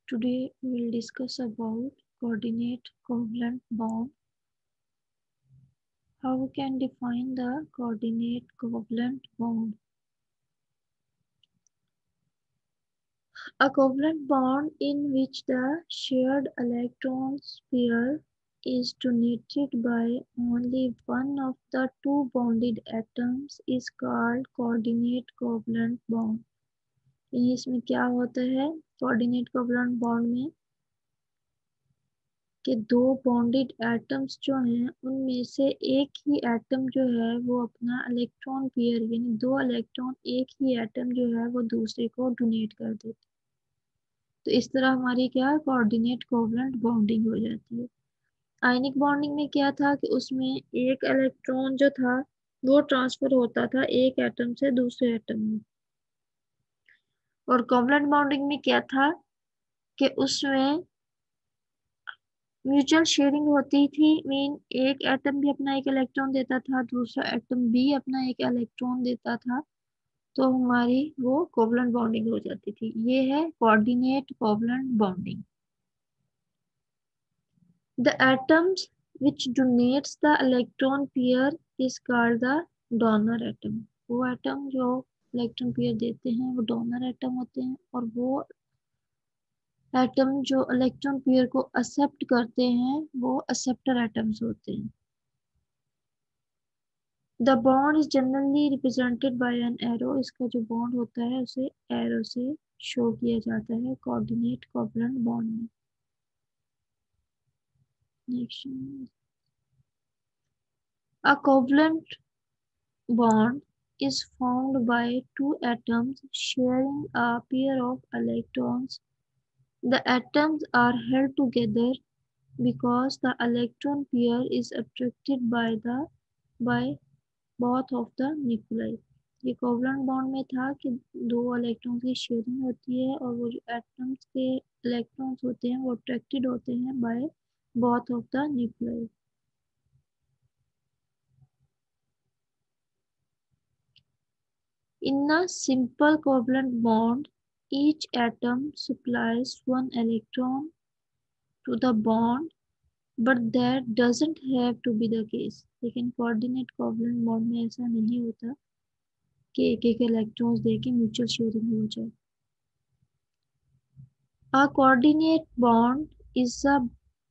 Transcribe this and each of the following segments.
Today we will discuss about coordinate covalent bond. How we can define the coordinate covalent bond? A covalent bond in which the shared electron pair is donated by only one of the two bonded atoms is called coordinate covalent bond. इसमें क्या होता है coordinate covalent bond में कि दो bonded atoms जो हैं उनमें से एक ही एटम जो है वो अपना इलेक्ट्रॉन पेयर यानी दो इलेक्ट्रॉन एक ही एटम जो है वो दूसरे को डोनेट कर देते। तो इस तरह हमारी क्या कोऑर्डिनेट कोवलेंट बॉन्डिंग हो जाती है। आयनिक बॉन्डिंग में क्या था कि उसमें एक इलेक्ट्रॉन जो था वो ट्रांसफर होता था एक एटम से दूसरे एटम में, और कोवलेंट बॉन्डिंग में क्या था कि उसमें म्यूचुअल शेयरिंग होती थी। मीन एक एटम भी अपना एक इलेक्ट्रॉन देता था, दूसरा एटम भी अपना एक इलेक्ट्रॉन देता था, तो हमारी वो कोवलेंट बॉन्डिंग हो जाती थी। ये है coordinate covalent bonding. The atoms which donates the electron pair is called the donor atom। वो एटम जो इलेक्ट्रॉन पेयर देते हैं वो डोनर एटम होते हैं, और वो एटम जो इलेक्ट्रॉन पेयर को एक्सेप्ट करते हैं वो एक्सेप्टर एटम्स होते हैं। The bond is generally represented by an arrow. इसका जो बॉन्ड होता है उसे एरो से शो किया जाता है कोऑर्डिनेट कोवलेंट बॉन्ड में। Next, a covalent bond is formed by two atoms sharing a pair of electrons. The atoms are held together because the electron pair is attracted by both of the nuclei। ये covalent bond में था कि दो electrons की sharing होती है और वो जो एटम्स के इलेक्ट्रॉन्स होते हैं वो अट्रैक्टेड होते हैं by both of the nuclei. In a simple covalent bond, each atom supplies one electron to the bond, but that doesn't have to be the case। लेकिन कोऑर्डिनेट कोवलेंट बॉन्ड में ऐसा नहीं होता कि एक एक इलेक्ट्रॉन्स देके म्यूचुअल शेयरिंग हो जाए। A coordinate bond is a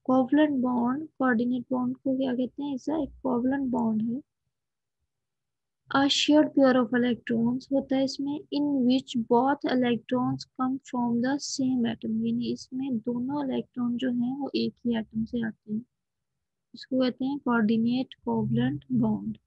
covalent bond। coordinate bond को क्या कहते हैं? इसका एक covalent bond है। A shared pair of electrons होता है इसमें, in which both electrons come from the same atom। यानी इसमें दोनों इलेक्ट्रॉन जो हैं वो एक ही एटम से आते हैं। इसको कहते हैं coordinate covalent bond।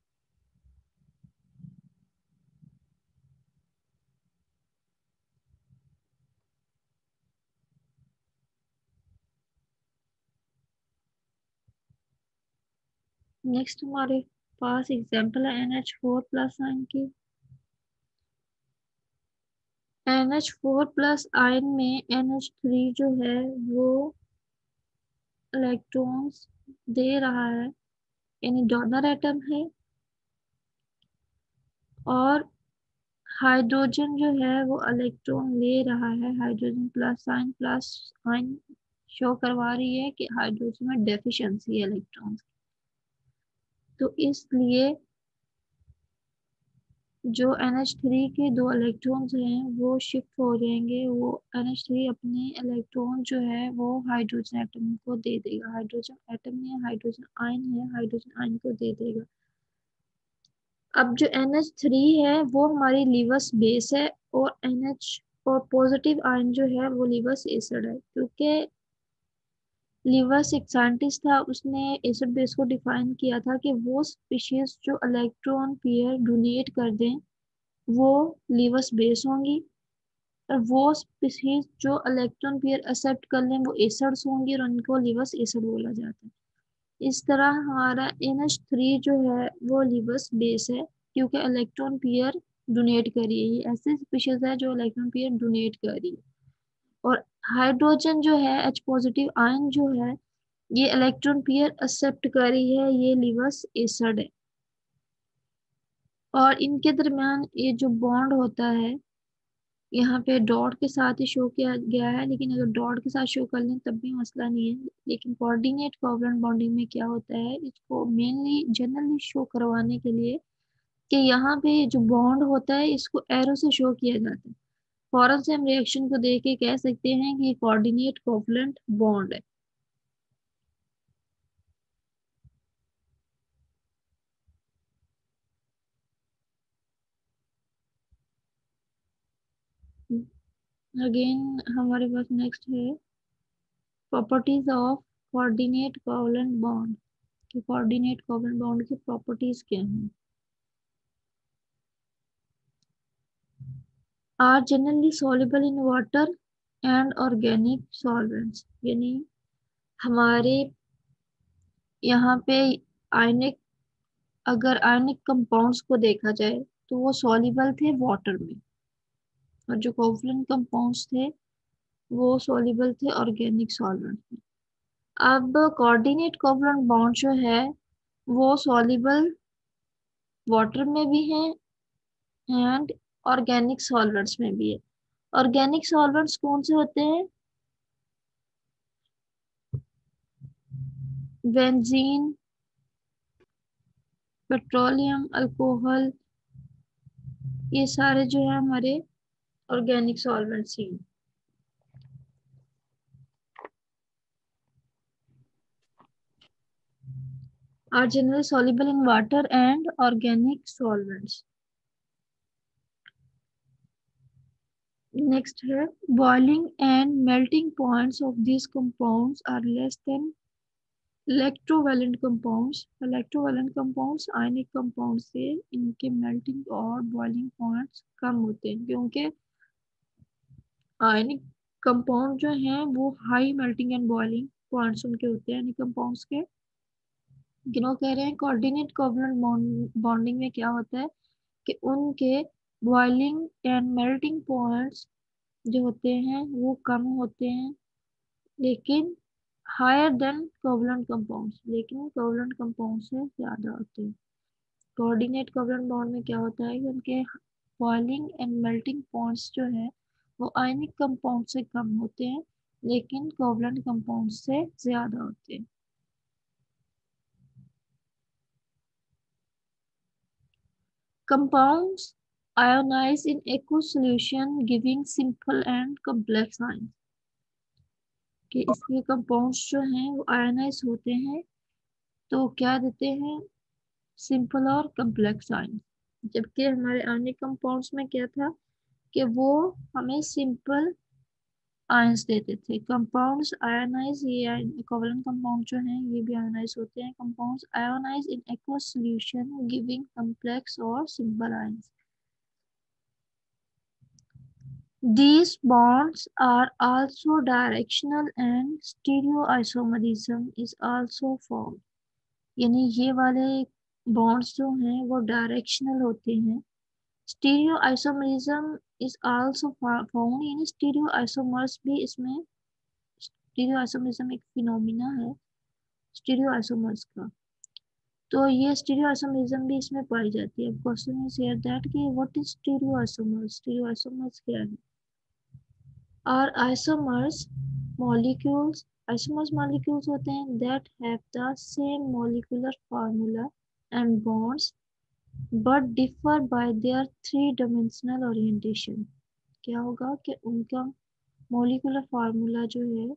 नेक्स्ट हमारे पास एग्जाम्पल है NH4+ आयन की। NH4+ आयन में NH3 जो है वो इलेक्ट्रॉन्स दे रहा है, यानी डोनर एटम है, और हाइड्रोजन जो है वो इलेक्ट्रॉन ले रहा है। हाइड्रोजन प्लस आयन शो करवा रही है कि हाइड्रोजन में डेफिशिएंसी है इलेक्ट्रॉन, तो इसलिए जो NH3 के दो इलेक्ट्रॉन्स हैं वो शिफ्ट हो जाएंगे। वो NH3 अपने इलेक्ट्रॉन जो है वो हाइड्रोजन एटम को दे देगा। हाइड्रोजन एटम में हाइड्रोजन आयन है, हाइड्रोजन आयन को दे देगा। अब जो NH3 है वो हमारी लीवर्स बेस है, और NH और पॉजिटिव आयन जो है वो लीवर्स एसिड है। क्योंकि लीवर्स एक साइंटिस्ट था, उसने एसिड बेस को डिफाइन किया था कि वो स्पीशीज जो इलेक्ट्रॉन पेयर डोनेट कर दें वो लीवर्स बेस होंगी, और वो स्पीशीज जो इलेक्ट्रॉन पेयर एक्सेप्ट कर लें वो एसिड्स होंगी, और उनको लिवर्स एसिड बोला जाता है। इस तरह हमारा NH3 जो है वो लिवर्स बेस है क्योंकि इलेक्ट्रॉन पेयर डोनेट करी है। ये ऐसे स्पीशीज है जो इलेक्ट्रॉन पेयर डोनेट करी है। और हाइड्रोजन जो है H पॉजिटिव आयन जो है ये इलेक्ट्रॉन पेयर एक्सेप्ट करी है, ये लिवर्स एसिड है। और इनके दरमियान ये जो बॉन्ड होता है यहाँ पे डॉट के साथ ही शो किया गया है, लेकिन अगर डॉट के साथ शो कर लें तब भी मसला नहीं है। लेकिन कोऑर्डिनेट कोवलेंट बॉन्डिंग में क्या होता है, इसको मेनली जनरली शो करवाने के लिए कि यहाँ पे जो बॉन्ड होता है इसको एरो से शो किया जाता है। फौरन से हम रिएक्शन को देख के कह सकते हैं कि कोऑर्डिनेट कोवलेंट बॉन्ड है। अगेन हमारे पास नेक्स्ट है properties of coordinate covalent bond. कि कोऑर्डिनेट कोवलेंट बॉन्ड की प्रॉपर्टीज क्या हैं। Are generally soluble in water and organic solvents. यानी हमारे यहाँ पे आयनिक, अगर आयनिक कंपाउंड्स को देखा जाए तो वो सॉल्युबल थे वाटर में, और जो कोवलेंट कंपाउंड्स थे वो सॉल्युबल थे ऑर्गेनिक सॉल्वेंट में। अब कोऑर्डिनेट कोवलेंट बॉन्ड जो है वो सॉल्युबल वाटर में भी है एंड ऑर्गेनिक सॉल्वेंट्स में भी है। ऑर्गेनिक सॉल्वेंट्स कौन से होते हैं, बेंजीन, पेट्रोलियम, अल्कोहल, ये सारे जो है हमारे ऑर्गेनिक सॉल्वेंट्स ही हैं। are generally soluble in water and organic solvents. Next है boiling and melting points of these compounds are less than electrovalent compounds. Electrovalent compounds ionic compounds से इनके melting और boiling points कम होते हैं, क्योंकि ionic compound जो हैं वो high melting and boiling points उनके होते हैं ionic compounds के। गिनो कह रहे हैं कोऑर्डिनेट कोवलेंट बॉन्डिंग में क्या होता है कि उनके बॉइलिंग एंड मेल्टिंग पॉइंट्स जो होते हैं वो कम होते हैं, लेकिन हायर देन कोवलेंट कंपाउंड्स, लेकिन कोवलेंट कंपाउंड से ज्यादा होते हैं। कोऑर्डिनेट कोवलेंट बॉन्ड में क्या होता है कि उनके बॉइलिंग एंड मेल्टिंग पॉइंट्स जो है वो आयनिक कंपाउंड से कम होते हैं, लेकिन कोवलेंट कंपाउंड से ज्यादा होते हैं। Compounds ionize in aqueous solution giving simple and complex ions। कि इसके कंपाउंड्स जो हैं वो आयनाइज होते हैं तो क्या देते हैं, सिंपल और कम्प्लेक्स आयन। जबकि हमारे आयनिक कंपाउंड्स में क्या था कि वो हमें सिंपल आयंस देते थे। कंपाउंड्स आयनाइज, ये कोवलेंट कंपाउंड जो हैं ये भी आयनाइज होते हैं। Compounds ionize in aqueous solution giving complex और simple ions. These bonds are also directional and stereoisomerism is also found। यानी ये वाले बॉन्ड्स जो हैं वो डायरेक्शनल होते हैं। स्टीरियोआइसोमरिज्म इज आल्सो फाउंड, यानी स्टीरियोआइसोमर्स भी इसमें, स्टीरियोआइसोमरिज्म एक फिनोमिना है स्टीरियोआइसोमर्स का, तो ये स्टीरियोआइसोमरिज्म भी इसमें पाई जाती है। अब क्वेश्चन इज हियर दैट कि व्हाट इज स्टीरियोआइसोमर्स, स्टीरियोआइसोमर्स क्या है। Are isomers molecules होते हैं that have the same molecular formula and bonds but differ by their three-dimensional orientation। क्या होगा कि उनका molecular formula जो है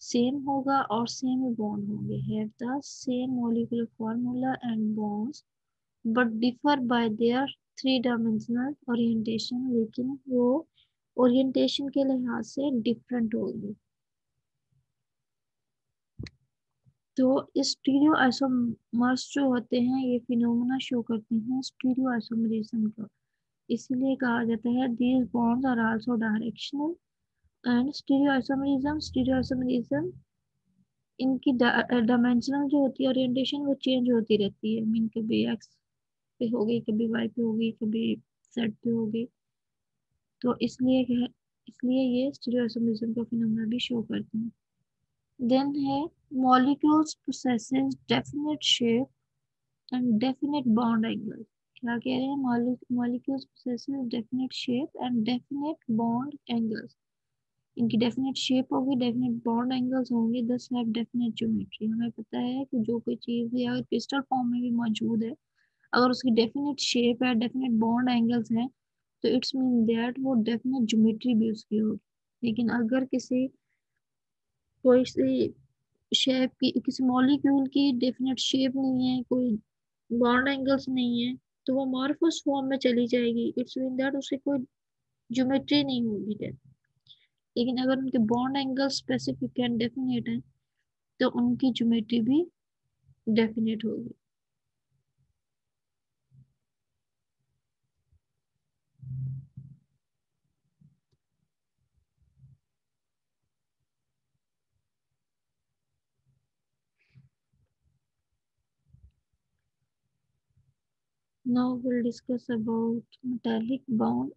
सेम होगा और सेम ही बॉन्ड होंगे। have the same molecular formula and bonds but differ by their three-dimensional orientation, लेकिन वो ओरिएंटेशन के लिहाज से डिफरेंट होगी। तो स्टीरियो आइसोमर्स जो होते हैं ये फिनोमेना शो करते हैं स्टीरियो आइसोमरिज्म का, इसीलिए कहा जाता है these bonds are also directional and stereo isomerism इनकी डायमेंशनल जो होती है ओरिएंटेशन वो चेंज होती रहती है। मीन कभी एक्स पे होगी, कभी वाई पे होगी, कभी जेड पे होगी, तो इसलिए ये स्टीरियो आइसोमरिज्म का फिनोमेना भी शो करते हैं। Then है molecules possesses definite shape and definite bond angle। क्या कह रहे हैं, molecules possesses definite shape and definite bond angles, इनकी डेफिनेट शेप होगी, डेफिनेट बॉन्ड एंगल्स होंगे, दस हैव डेफिनेट ज्योमेट्री। हमें पता है कि जो कोई चीज है अगर क्रिस्टल फॉर्म में भी मौजूद है, अगर उसकी डेफिनेट शेप है, डेफिनेट बॉन्ड एंगल्स हैं, तो इट्स मीन दैट वो डेफिनेट ज्योमेट्री भी उसकी होगी। लेकिन अगर किसी कोई सी शेप की, किसी मॉलिक्यूल की डेफिनेट शेप नहीं है, कोई बॉन्ड एंगल्स नहीं है, तो वो अमॉर्फस फॉर्म में चली जाएगी। इट्स मीन दैट उसकी कोई ज्योमेट्री नहीं होगी then। लेकिन अगर उनके bond angle specific and definite है, तो उनकी ज्योमेट्री भी डेफिनेट होगी। Now we'll discuss about metallic bond.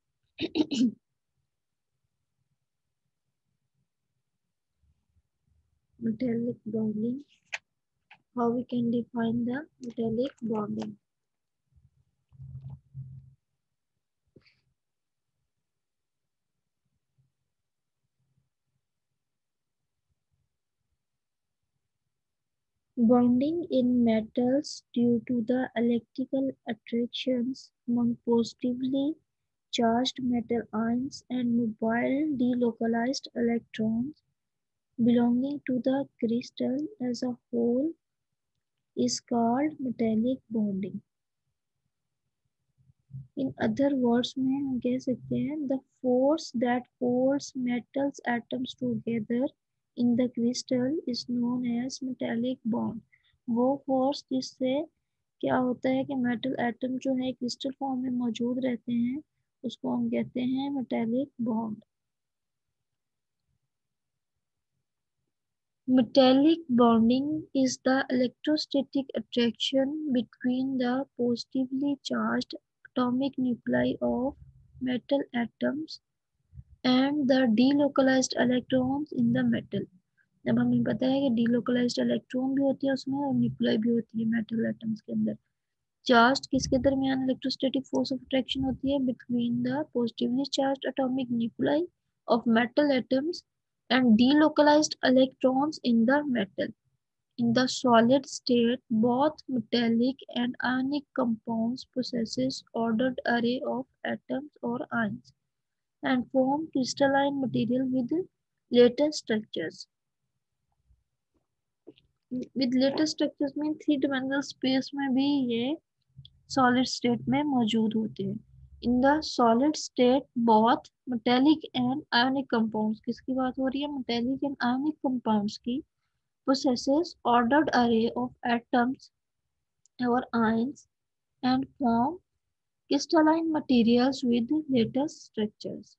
Metallic bonding. How we can define the metallic bonding? Bonding in metals due to the electrical attractions among positively charged metal ions and mobile delocalized electrons belonging to the crystal as a whole is called metallic bonding. In other words में हम कह सकते हैं the force that holds metals atoms together in the crystal is known as metallic bond. वो force जिससे क्या होता है कि मेटल एटम जो है क्रिस्टल फॉर्म में मौजूद रहते हैं, उसको हम कहते हैं metallic bond. Metallic bonding is the electrostatic attraction between the positively charged atomic nuclei of metal atoms and the delocalized electrons in the metal। अब हमें पता है कि delocalized electron भी होती है उसमें और न्यूक्लियाई भी होती है मेटल एटम्स के अंदर। चार्ज किसके दरमियान इलेक्ट्रोस्टैटिक फोर्स ऑफ अट्रैक्शन होती है? Between the positively charged atomic nuclei of metal atoms and delocalized electrons in the metal. In the solid state, both metallic and ionic compounds possesses ordered array of atoms or ions and form crystalline material with lattice structures. With lattice structures mean three dimensional space में भी ये solid state में मौजूद होते हैं। In the solid state, both metallic and ionic compounds, किसकी बात हो रही है? Metallic and ionic compounds की, possesses ordered array of atoms or ions and form crystalline materials with lattice structures.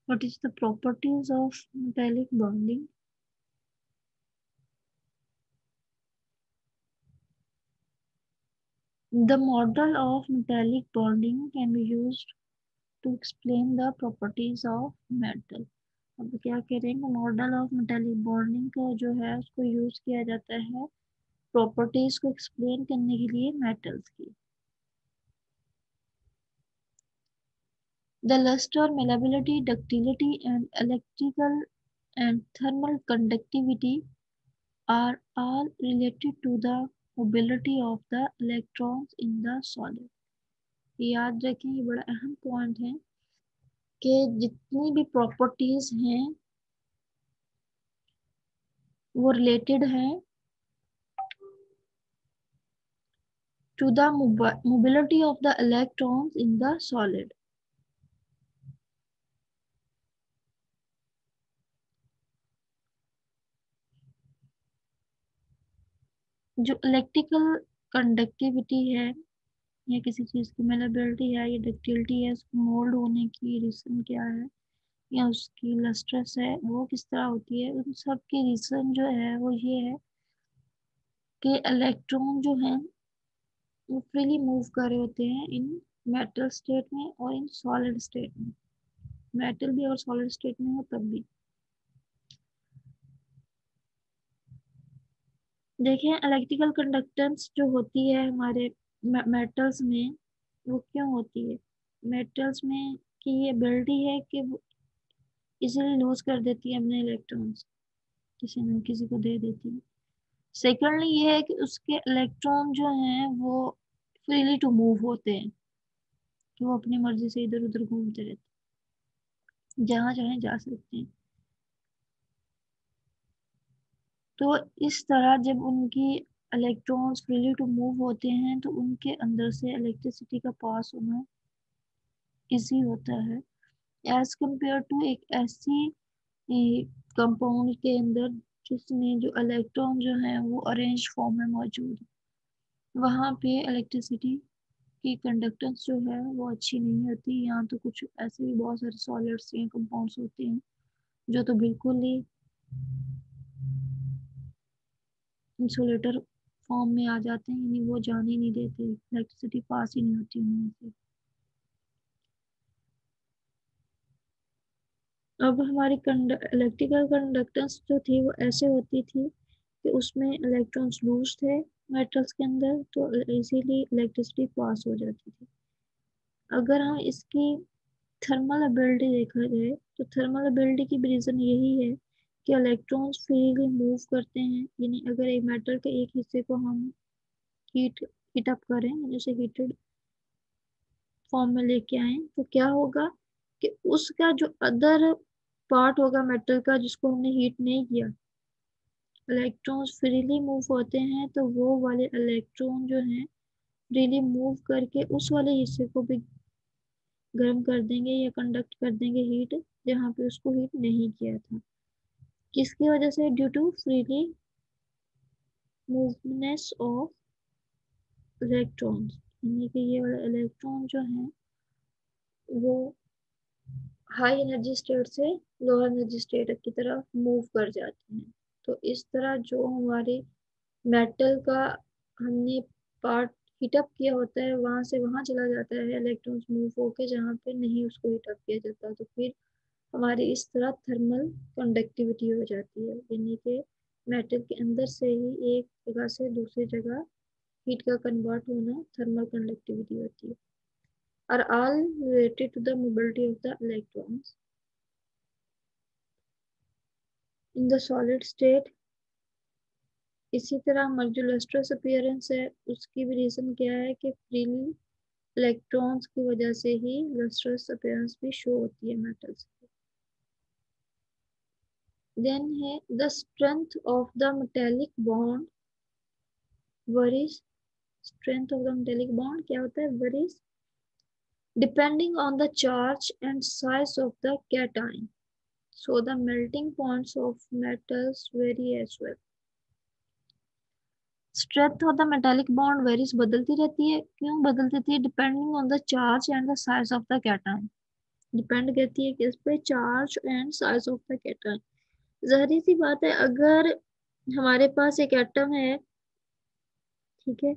What is the properties of metallic bonding? The model of metallic bonding can be used to explain the properties of metal. अब क्या करेंगे, model of metallic bonding का जो है उसको use किया जाता है प्रॉपर्टीज को एक्सप्लेन करने के लिए मेटल्स की। The luster, malleability, ductility, and electrical and thermal conductivity are all related to the mobility of the electrons in the solid। याद रखें, ये बड़ा अहम पॉइंट है कि जितनी भी प्रॉपर्टीज हैं वो रिलेटेड हैं to the mobility of the electrons in the solid। जो इलेक्ट्रिकल कंडक्टिविटी है या किसी चीज की मेलेबिलिटी है या डक्टिलिटी है, उसको मोल्ड होने की रीजन क्या है, या उसकी लस्ट्रस है वो किस तरह होती है, उन सब की रीजन जो है वो ये है कि इलेक्ट्रॉन जो है वो फ्रीली मूव कर रहे होते हैं इन मेटल स्टेट में और इन सॉलिड स्टेट में। मेटल भी अगर सॉलिड स्टेट में हो तब भी। देखें इलेक्ट्रिकल कंडक्टेंस जो होती है हमारे मेटल्स में, वो क्यों होती है मेटल्स में, कि ये एबिलिटी है कि वो इजीली लूज कर देती है अपने इलेक्ट्रॉन्स, किसी न किसी को दे देती है। सेकेंडली ये है कि उसके इलेक्ट्रॉन जो हैं वो फ्रीली टू मूव होते हैं, कि वो अपनी मर्जी से इधर उधर घूमते रहते हैं, जहाँ चाहे जा सकते हैं। तो इस तरह जब उनकी इलेक्ट्रॉन्स फ्रीली टू मूव होते हैं तो उनके अंदर से इलेक्ट्रिसिटी का पास होना इजी होता है, एज कंपेयर टू एक ऐसी कंपाउंड के अंदर जिसमें जो इलेक्ट्रॉन जो है वो अरेंज फॉर्म में मौजूद है। वहाँ पे इलेक्ट्रिसिटी की कंडक्टेंस जो है वो अच्छी नहीं होती। यहाँ तो कुछ ऐसे भी बहुत सारे सॉलिड्स या कंपाउंड्स होते हैं जो तो बिल्कुल ही इंसुलेटर फॉर्म में आ जाते हैं, यानी वो जाने ही नहीं देते, इलेक्ट्रिसिटी पास ही नहीं होती उनमें से। अब हमारी इलेक्ट्रिकल कंडक्टेंस जो थी वो ऐसे होती थी कि उसमें इलेक्ट्रॉन्स लूज थे मेटल्स के अंदर, तो इजीली इलेक्ट्रिसिटी पास हो जाती थी। अगर हम इसकी थर्मल एबिलिटी देखा जाए तो थर्मल एबिलिटी की भी रीजन यही है कि इलेक्ट्रॉन्स फ्रीली मूव करते हैं, यानी अगर एक मेटल के एक हिस्से को हम हीट अप करें, जैसे हीटेड फॉर्म में लेके आए, तो क्या होगा कि उसका जो अदर पार्ट होगा मेटल का जिसको हमने हीट नहीं किया, इलेक्ट्रॉन्स फ्रीली मूव होते हैं, तो वो वाले इलेक्ट्रॉन जो हैं फ्रीली मूव करके उस वाले हिस्से को भी गर्म कर देंगे या कंडक्ट कर देंगे हीट, जहाँ पे उसको हीट नहीं किया था। किसकी वजह से? Due to freely moveness of electrons, यानी कि ये वाले इलेक्ट्रॉन जो हैं वो हाई एनर्जी स्टेट से लोअर एनर्जी स्टेट की तरफ मूव कर जाते हैं। तो इस तरह जो हमारे मेटल का हमने पार्ट हीटअप किया होता है वहां से वहां चला जाता है इलेक्ट्रॉन्स मूव होके, जहाँ पे नहीं उसको हीटअप किया जाता, तो फिर हमारी इस तरह थर्मल कंडक्टिविटी हो जाती है, यानी कि मेटल के अंदर से ही एक जगह से दूसरी जगह हीट का कन्वर्ट होना थर्मल कंडक्टिविटी होती है, are all related to the mobility of the electrons in the solid state। इसी तरह हमारी जो लस्ट्रस अपीयरेंस है उसकी भी रीजन क्या है कि फ्रीली इलेक्ट्रॉन्स की वजह से ही लस्ट्रस अपीयरेंस भी शो होती है मेटल्स की। देन है the strength of the metallic bond worries. Strength of the metallic bond क्या होता है? Worries depending on the charge and size of the cation, so the melting points of metals vary as well। Strength of the metallic bond varies बदलती रहती है, क्यों बदलती रहती है? Depending on the charge and the size of the cation, depend करती है किस पे? Charge and size of the cation. जाहिर सी बात है, अगर हमारे पास एक एटम है, ठीक है,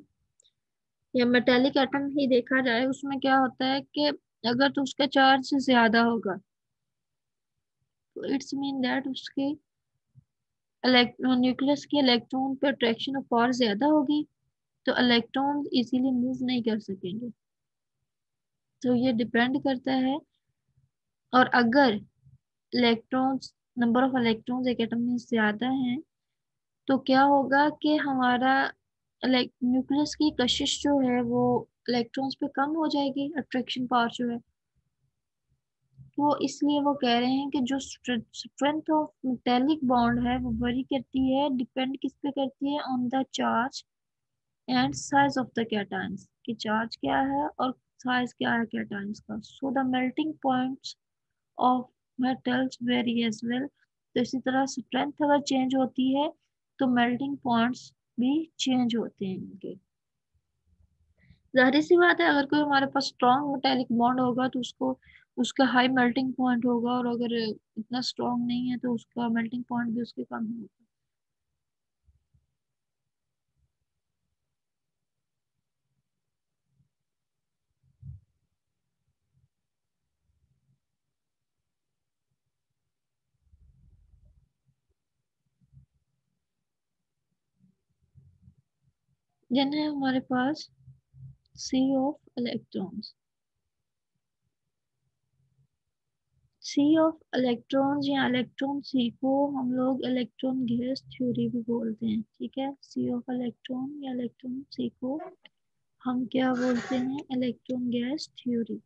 या मेटालिक एटम ही देखा जाए, उसमें क्या होता है कि अगर तो उसका चार्ज ज्यादा होगा तो इट्स मीन दैट उसके न्यूक्लियस के इलेक्ट्रॉन पे अट्रैक्शन ऑफ पावर ज्यादा होगी, तो इलेक्ट्रॉन इजीली मूव नहीं कर सकेंगे। तो ये डिपेंड करता है। और अगर इलेक्ट्रॉन्स, नंबर ऑफ इलेक्ट्रॉन्स एक एटम में ज्यादा हैं, तो क्या होगा कि हमारा न्यूक्लियस की कशिश जो है वो इलेक्ट्रॉन्स पे कम हो जाएगी, अट्रैक्शन पावर जो है। तो इसलिए वो कह रहे हैं कि जो स्ट्रेंथ ऑफ मेटेलिक बॉन्ड है वो वरी करती है, डिपेंड किस पे करती है? On the charge and size of the cations, कि चार्ज क्या है और साइज क्या है कैटायंस का। So the melting points of metals vary as well. तो इसी तरह स्ट्रेंथ अगर चेंज होती है तो मेल्टिंग पॉइंट्स भी चेंज होते हैं इनके। जाहिर सी बात है, अगर कोई हमारे पास स्ट्रॉन्ग मेटेलिक बॉन्ड होगा तो उसको उसका हाई मेल्टिंग पॉइंट होगा, और अगर इतना स्ट्रॉन्ग नहीं है तो उसका मेल्टिंग पॉइंट भी उसके कम होगा। देन है हमारे पास sea of electrons. Sea of electrons या इलेक्ट्रॉन सी को हम लोग इलेक्ट्रॉन गैस थ्योरी भी बोलते हैं। ठीक है, सी ऑफ इलेक्ट्रॉन या इलेक्ट्रॉन सी को हम क्या बोलते हैं, इलेक्ट्रॉन गैस थ्योरी।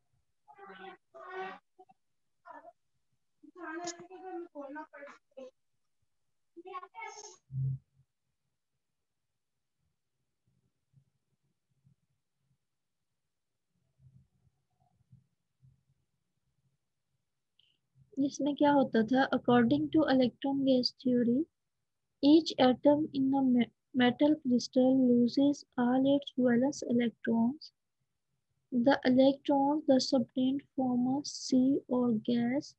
इसमें क्या होता था, according two electron gas theory, each atom in a metal crystal loses all its valence electrons. The electrons thus obtained form a sea or gas,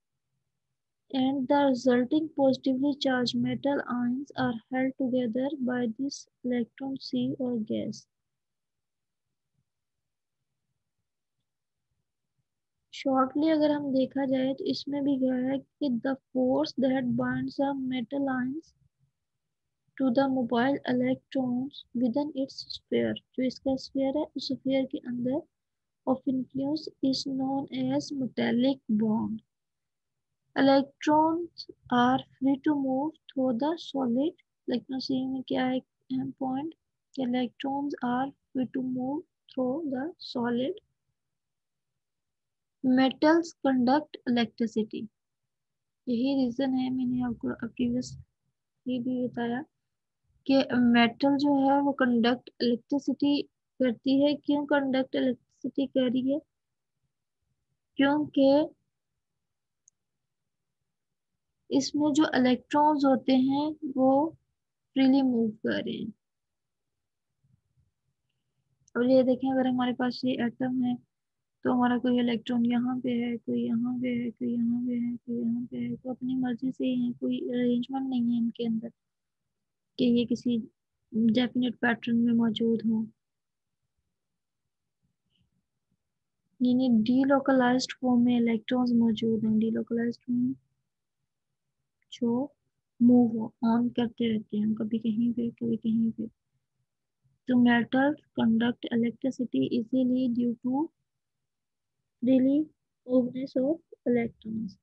and the resulting positively charged metal ions are held together by this electron sea or gas. Shortly अगर हम देखा जाए तो इसमें भी क्या है कि the force that binds the metal ions to the mobile electrons within its sphere, जो इसका sphere है उस sphere के अंदर of influence is known as metallic bond. Electrons are free to move through the solid. Electrons में क्या है अहम point, electrons are free to move through the solid. Metals conduct electricity. यही रीजन है, मैंने आपको प्रीवियस ये भी बताया कि मेटल जो है वो कंडक्ट इलेक्ट्रिसिटी करती है। क्यों कंडक्ट इलेक्ट्रिसिटी कर रही है, क्योंकि इसमें जो इलेक्ट्रॉन्स होते हैं वो फ्रीली मूव कर रहे हैं। अब ये देखें, अगर हमारे पास ये एटम है तो हमारा कोई इलेक्ट्रॉन यहाँ पे है, कोई यहाँ पे है, कोई यहाँ पे है, कोई यहाँ पे है, तो अपनी मर्जी से ही है, कोई अरेंजमेंट नहीं है इनके अंदर कि ये किसी डेफिनेट पैटर्न में मौजूद हो। यानी डीलोकलाइज्ड फॉर्म में इलेक्ट्रॉन्स मौजूद हैं। डीलोकलाइज्ड मीन जो मूव ऑन करते रहते हैं, कभी कहीं पे कभी कहीं पे। तो metals conduct electricity easily due to freely movements of electrons.